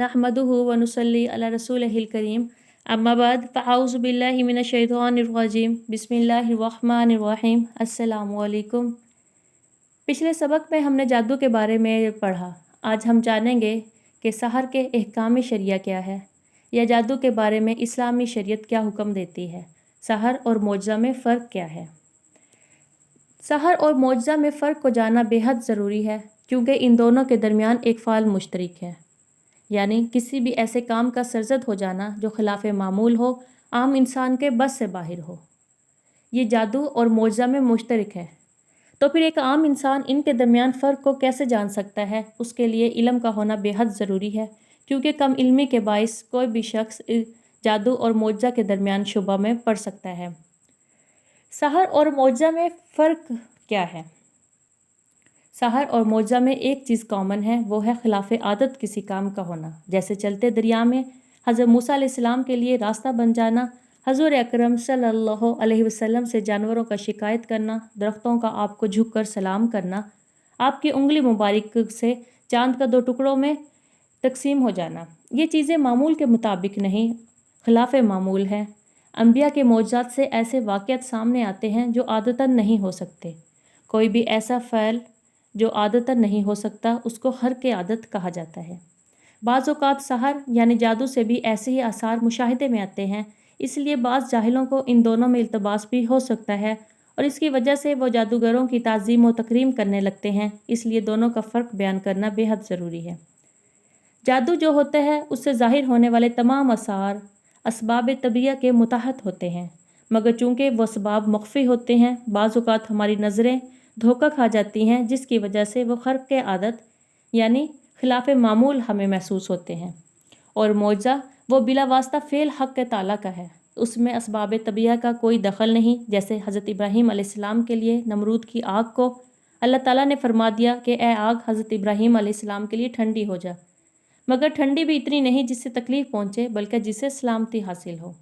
नहमदुहु व नुसल्ली अला रसूलिहिल करीम अम्मा बाद फ़अऊज़ु बिल्लाहि मिनश शैतानिर रजीम बिस्मिल्लाहिर रहमानिर रहीम अस्सलामु अलैकुम। पिछले सबक में हमने जादू के बारे में पढ़ा। आज हम जानेंगे कि सहर के अहकाम शरिया क्या है, या जादू के बारे में इस्लामी शरीयत क्या हुक्म देती है। सहर और मोजज़ा में फ़र्क क्या है। सहर और मोजज़ा में फ़र्क को जानना बेहद ज़रूरी है, क्योंकि इन दोनों के दरमियान एक फ़ाल मुश्तरक है, यानी किसी भी ऐसे काम का सरजद हो जाना जो खिलाफ मामूल हो, आम इंसान के बस से बाहर हो। ये जादू और मोजज़ा में मुश्तरक है। तो फिर एक आम इंसान इनके दरमियान फ़र्क को कैसे जान सकता है। उसके लिए इल्म का होना बेहद ज़रूरी है, क्योंकि कम इल्मी के बाइस कोई भी शख्स जादू और मोजज़ा के दरमियान शुबा में पड़ सकता है। सहर और मोजज़ा में फ़र्क क्या है। सहर और मोजज़ा में एक चीज़ कॉमन है, वो है खिलाफ आदत किसी काम का होना। जैसे चलते दरिया में हज़रत मूसा अलैहिस्सलाम के लिए रास्ता बन जाना, हज़ूर अकरम सल्लल्लाहु अलैहि वसल्लम से जानवरों का शिकायत करना, दरख्तों का आपको झुककर सलाम करना, आपकी उंगली मुबारक से चाँद का दो टुकड़ों में तकसीम हो जाना। ये चीज़ें मामूल के मुताबिक नहीं, खिलाफ मामूल है। अंबिया के मोजज़ात से ऐसे वाक़यात सामने आते हैं जो आदतन नहीं हो सकते। कोई भी ऐसा फ़ैल जो आदतन नहीं हो सकता, उसको हर के आदत कहा जाता है। बाज़ औक़ात सहर यानी जादू से भी ऐसे ही आसार मुशाहिदे में आते हैं, इसलिए बाज़ जाहिलों को इन दोनों में इल्तबास भी हो सकता है, और इसकी वजह से वो जादूगरों की ताज़ीम व तकरीम करने लगते हैं। इसलिए दोनों का फ़र्क बयान करना बेहद ज़रूरी है। जादू जो होता है उससे ज़ाहिर होने वाले तमाम आसार असबाब तबीया के मुताहत होते हैं, मगर चूँकि वो असबाब मख्फ़ी होते हैं, बाज़ औक़ात हमारी नज़रें धोखा खा जाती हैं, जिसकी वजह से वो खर्क के आदत यानी खिलाफ मामूल हमें महसूस होते हैं। और मोजज़ा वो बिला वास्ता फ़ेल हक़ के ताला का है, उसमें असबाब तबीया का कोई दखल नहीं। जैसे हज़रत इब्राहीम अलैहिस्सलाम के लिए नमरूद की आग को अल्लाह ताला ने फरमा दिया कि ए आग हज़रत इब्राहीम अलैहिस्सलाम के लिए ठंडी हो जा, मगर ठंडी भी इतनी नहीं जिससे तकलीफ़ पहुँचे, बल्कि जिससे सलामती हासिल हो।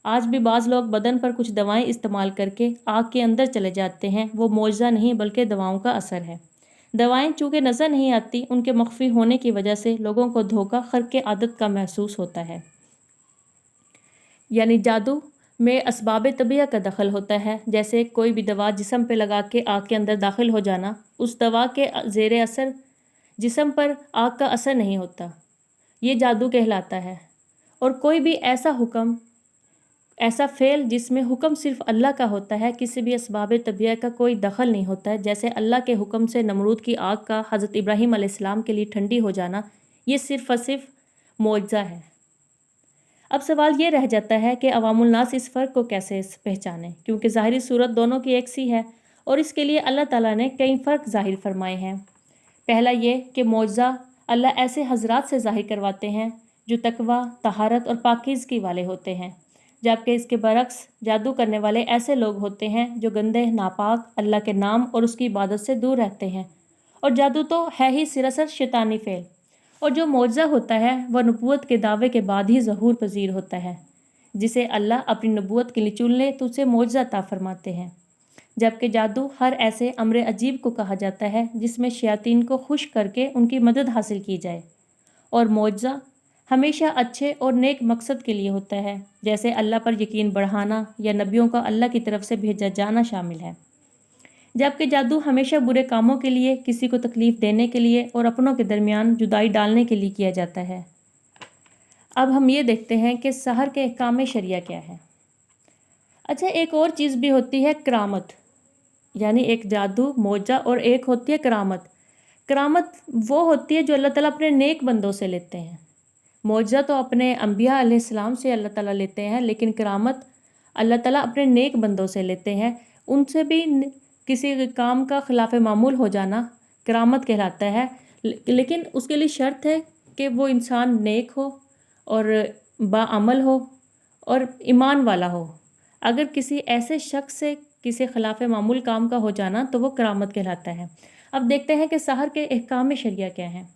आज भी बाज़ लोग बदन पर कुछ दवाएं इस्तेमाल करके आग के अंदर चले जाते हैं, वो मोजज़ा नहीं बल्कि दवाओं का असर है। दवाएं चूँकि नज़र नहीं आती, उनके मख्फ़ी होने की वजह से लोगों को धोखा खर्क के आदत का महसूस होता है। यानी जादू में असबाब तबीया का दखल होता है। जैसे कोई भी दवा जिस्म पे लगा के आग के अंदर दाखिल हो जाना, उस दवा के ज़ेर असर जिस्म पर आग का असर नहीं होता, ये जादू कहलाता है। और कोई भी ऐसा हुक्म, ऐसा फ़ेल जिसमें हुक्म सिर्फ़ अल्लाह का होता है, किसी भी असबाब तबीया का कोई दखल नहीं होता है, जैसे अल्लाह के हुक्म से नमरूद की आग का हज़रत इब्राहीम अलैहिस्सलाम के लिए ठंडी हो जाना, ये सिर्फ़ व सिर्फ़ मोजज़ा है। अब सवाल ये रह जाता है कि अवामुल नास इस फ़र्क को कैसे पहचानें, क्योंकि ज़ाहिरी सूरत दोनों की एक सी है, और इसके लिए अल्लाह ताला ने कई फ़र्क ज़ाहिर फरमाए हैं। पहला ये कि मोजज़ा अल्लाह ऐसे हज़रात से ज़ाहिर करवाते हैं जो तकवा, तहारत और पाकीज़गी वाले होते हैं, जबकि इसके बरक्स जादू करने वाले ऐसे लोग होते हैं जो गंदे, नापाक, अल्लाह के नाम और उसकी इबादत से दूर रहते हैं। और जादू तो है ही सिरसर शैतानी फ़ेल। और जो मोजज़ा होता है वह नबूवत के दावे के बाद ही ज़हूर पज़ीर होता है। जिसे अल्लाह अपनी नबूवत के लिए चुन ले तो उसे मोजज़ा अता फरमाते हैं, जबकि जादू हर ऐसे अम्र अजीब को कहा जाता है जिसमें शयातीन को खुश करके उनकी मदद हासिल की जाए। और मोजज़ा हमेशा अच्छे और नेक मकसद के लिए होता है, जैसे अल्लाह पर यकीन बढ़ाना या नबियों का अल्लाह की तरफ से भेजा जाना शामिल है। जबकि जादू हमेशा बुरे कामों के लिए, किसी को तकलीफ़ देने के लिए और अपनों के दरमियान जुदाई डालने के लिए किया जाता है। अब हम ये देखते हैं कि सहर के अहकाम शरिया क्या है। अच्छा, एक और चीज़ भी होती है करामत, यानी एक जादू, मोजा और एक होती है करामत। करामत वो होती है जो अल्लाह ताला अपने नेक बंदों से लेते हैं। मोजा तो अपने अंबिया अलैहिस्सलाम से अल्लाह ताला लेते हैं, लेकिन करामत अल्लाह ताला अपने नेक बंदों से लेते हैं। उनसे भी किसी काम का खिलाफ मामूल हो जाना करामत कहलाता है, लेकिन उसके लिए शर्त है कि वो इंसान नेक हो और बाअमल हो और ईमान वाला हो। अगर किसी ऐसे शख्स से किसी खिलाफ मामूल काम का हो जाना तो वो करामत कहलाता है। अब देखते हैं कि सहर के अहकाम शरिया क्या हैं।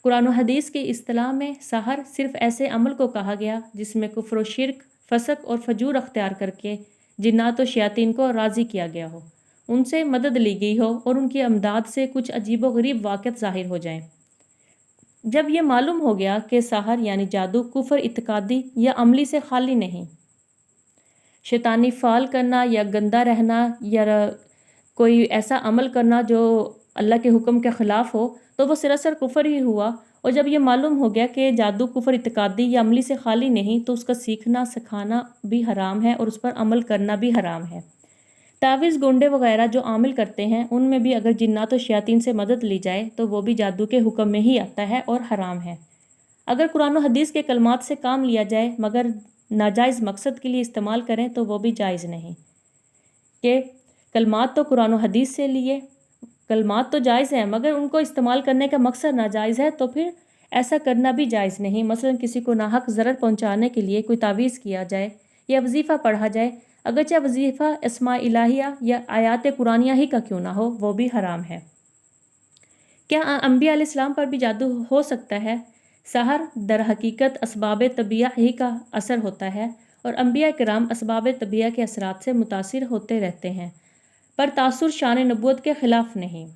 कुरान व हदीस की इस्तिलाह में सहर सिर्फ़ ऐसे अमल को कहा गया जिसमें कुफ्र व शिर्क, फसक और फजूर अख्तियार करके जिन्नात व शयातीन को राज़ी किया गया हो, उनसे मदद ली गई हो और उनकी अमदाद से कुछ अजीब व गरीब वाक़यात ज़ाहिर हो जाएं। جب یہ معلوم ہو گیا کہ سحر یعنی جادو کفر اعتقادی یا عملی سے خالی نہیں، شیطانی فعال کرنا یا گندا رہنا یا کوئی ایسا عمل کرنا جو اللہ کے حکم کے خلاف ہو، تو وہ سراسر کفر ہی ہوا۔ اور جب یہ معلوم ہو گیا کہ جادو کفر اعتقادی یا عملی سے خالی نہیں، تو اس کا سیکھنا سکھانا بھی حرام ہے اور اس پر عمل کرنا بھی حرام ہے۔ تعویذ گونڈے وغیرہ جو عامل کرتے ہیں، ان میں بھی اگر جنات و شیاطین سے مدد لی جائے تو وہ بھی جادو کے حکم میں ہی آتا ہے اور حرام ہے۔ اگر قرآن و حدیث کے کلمات سے کام لیا جائے مگر ناجائز مقصد کے لیے استعمال کریں تو وہ بھی جائز نہیں، کہ کلمات تو قرآن و حدیث سے لیے، کلمات تو جائز ہیں مگر ان کو استعمال کرنے کا مقصد ناجائز ہے، تو پھر ایسا کرنا بھی جائز نہیں۔ مثلا کسی کو ناحق ضرر پہنچانے کے لیے کوئی تعویذ کیا جائے یا وظیفہ پڑھا جائے، اگرچہ وظیفہ اسماء الہیہ یا آیات قرآنیہ ہی کا کیوں نہ ہو، وہ بھی حرام ہے۔ کیا انبیاء علیہ السلام پر بھی جادو ہو سکتا ہے؟ سحر در حقیقت اسباب طبیعہ ہی کا اثر ہوتا ہے اور انبیاء کرام اسباب طبیعہ کے اثرات سے متاثر ہوتے رہتے ہیں، پر تاثر شان نبوت کے خلاف نہیں۔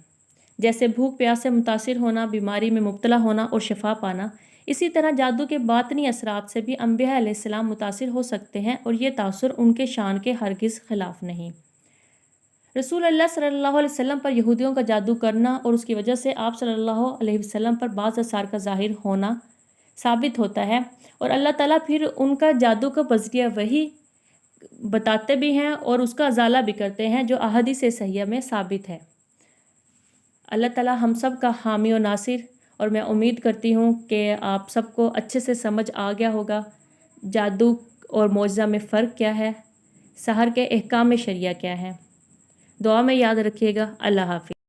جیسے بھوک پیاس سے متاثر ہونا، بیماری میں مبتلا ہونا اور شفا پانا، اسی طرح جادو کے باطنی اثرات سے بھی انبیاء علیہ السلام متاثر ہو سکتے ہیں اور یہ تاثر ان کے شان کے ہرگز خلاف نہیں۔ رسول اللہ صلی اللہ علیہ وسلم پر یہودیوں کا جادو کرنا اور اس کی وجہ سے آپ صلی اللہ علیہ وسلم پر بعض آثار کا ظاہر ہونا ثابت ہوتا ہے، اور اللہ تعالیٰ پھر ان کا جادو کا بذریعہ وحی بتاتے بھی ہیں اور اس کا ازالہ بھی کرتے ہیں، جو احادیث صحیحہ میں ثابت ہے۔ اللہ تعالیٰ ہم سب کا حامی و ناصر، اور میں امید کرتی ہوں کہ آپ سب کو اچھے سے سمجھ آ گیا ہوگا جادو اور معجزہ میں فرق کیا ہے، سحر کے احکام شرعیہ کیا ہے۔ دعا میں یاد رکھیے گا۔ اللہ حافظ۔